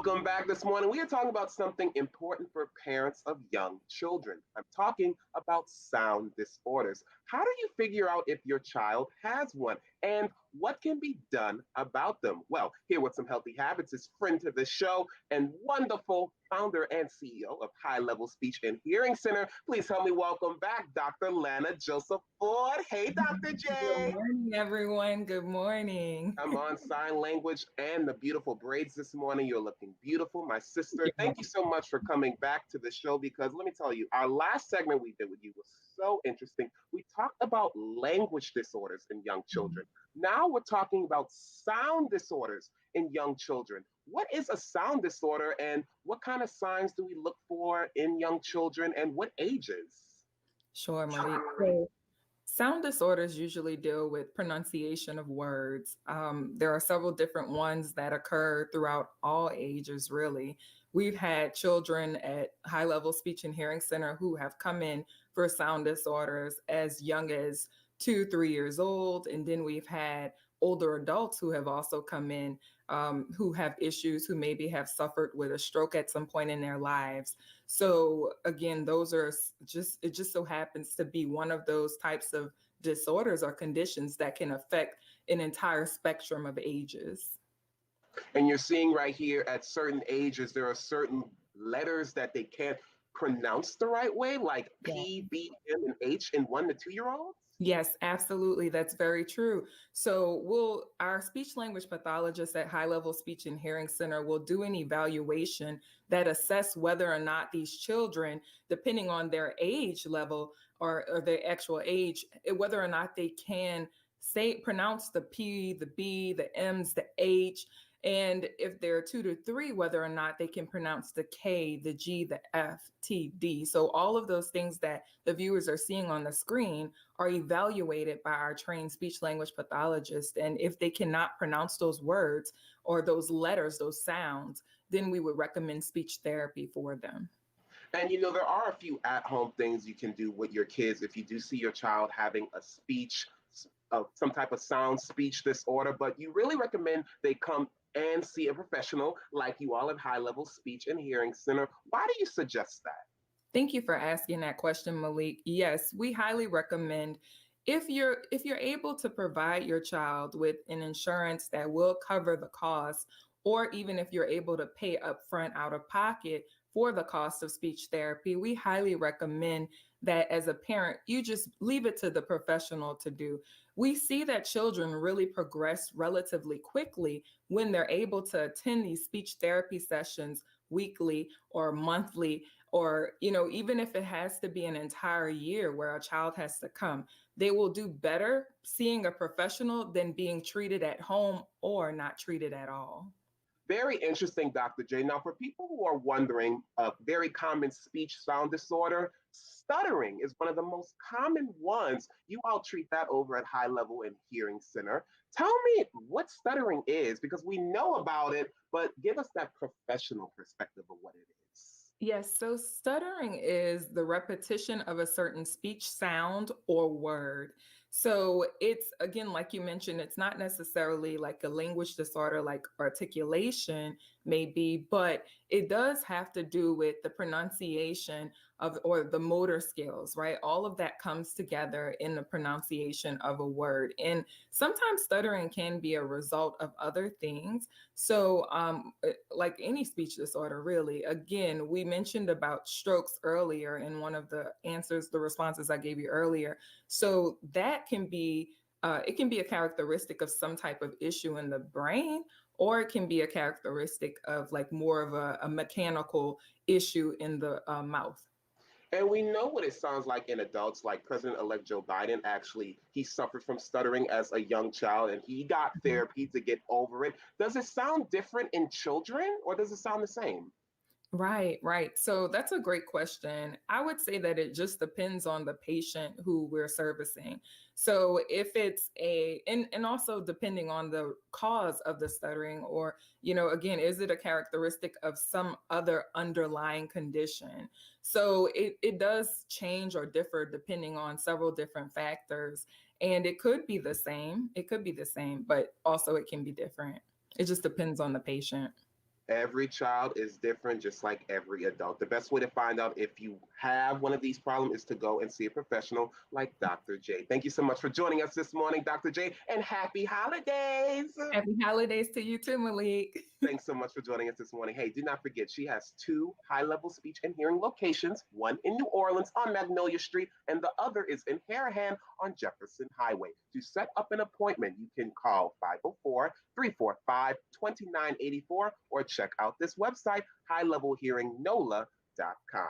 Welcome back this morning. We are talking about something important for parents of young children. I'm talking about sound disorders. How do you figure out if your child has one and what can be done about them? Well, here with some healthy habits is friend to the show and wonderful founder and CEO of High Level Speech and Hearing Center. Please help me welcome back Dr. Lana Joseph Ford. Hey, Dr. Good J. morning, everyone. Good morning. I'm on sign language and the beautiful braids this morning. You're looking beautiful. My sister, Yeah. thank you so much for coming back to the show because let me tell you, our last segment we did with you was so interesting. We talked about language disorders in young children. Now we're talking about sound disorders in young children. What is a sound disorder and what kind of signs do we look for in young children and what ages? Sure, Malik. So, sound disorders usually deal with pronunciation of words. There are several different ones that occur throughout all ages, really. We've had children at High Level Speech and Hearing Center who have come in for sound disorders as young as 2, 3 years old. And then we've had older adults who have also come in who have issues, who maybe have suffered with a stroke at some point in their lives. So again, those are it just so happens to be one of those types of disorders or conditions that can affect an entire spectrum of ages. And you're seeing right here at certain ages, there are certain letters that they can't pronounce the right way, like Yeah. P, B, M, and H in 1 to 2 year olds. Yes, absolutely. That's very true. So our speech language pathologist at High Level Speech and Hearing Center will do an evaluation that assess whether or not these children, depending on their age level or their actual age, whether or not they can pronounce the P, the B, the M's, the H. And if they're 2 to 3, whether or not they can pronounce the K, the G, the F, T, D. So all of those things that the viewers are seeing on the screen are evaluated by our trained speech language pathologist. And if they cannot pronounce those words or those letters, those sounds, then we would recommend speech therapy for them. And there are a few at home things you can do with your kids if you do see your child having a speech, some type of sound speech disorder, but you really recommend they come and see a professional like you all at High Level Speech and Hearing Center. Why do you suggest that? Thank you for asking that question, Malik. Yes, we highly recommend if you're able to provide your child with an insurance that will cover the cost, or even if you're able to pay upfront out of pocket for the cost of speech therapy, we highly recommend that as a parent, you just leave it to the professional to do. We see that children really progress relatively quickly when they're able to attend these speech therapy sessions weekly or monthly, or even if it has to be an entire year where a child has to come, they will do better seeing a professional than being treated at home or not treated at all. Very interesting, Dr. J. Now, for people who are wondering, a very common speech sound disorder, stuttering is one of the most common ones. You all treat that over at High Level and Hearing Center. Tell me what stuttering is, because we know about it, but give us that professional perspective of what it is. Yes, so stuttering is the repetition of a certain speech sound or word. So it's, again, like you mentioned, it's not necessarily like a language disorder like articulation may be, but it does have to do with the pronunciation of, or the motor skills, right? All of that comes together in the pronunciation of a word. And sometimes stuttering can be a result of other things. So like any speech disorder, really, again, we mentioned about strokes earlier in one of the answers, the responses I gave you earlier. So that can be, it can be a characteristic of some type of issue in the brain, or it can be a characteristic of like more of a mechanical issue in the mouth. And we know what it sounds like in adults, like President-elect Joe Biden. Actually, he suffered from stuttering as a young child and he got therapy to get over it. Does it sound different in children or does it sound the same? Right, right. So that's a great question. I would say that it just depends on the patient who we're servicing. So if it's and also depending on the cause of the stuttering, or, again, is it a characteristic of some other underlying condition? So it does change or differ depending on several different factors. And it could be the same. It could be the same, but also it can be different. It just depends on the patient. Every child is different, just like every adult. The best way to find out if you have one of these problems is to go and see a professional like Dr. J. Thank you so much for joining us this morning, Dr. J, and happy holidays. Happy holidays to you too, Malik. Thanks so much for joining us this morning. Hey, do not forget, she has two high level speech and hearing locations, one in New Orleans on Magnolia Street, and the other is in Harahan on Jefferson Highway. To set up an appointment, you can call 504-345-2984 or check out this website, highlevelhearingnola.com.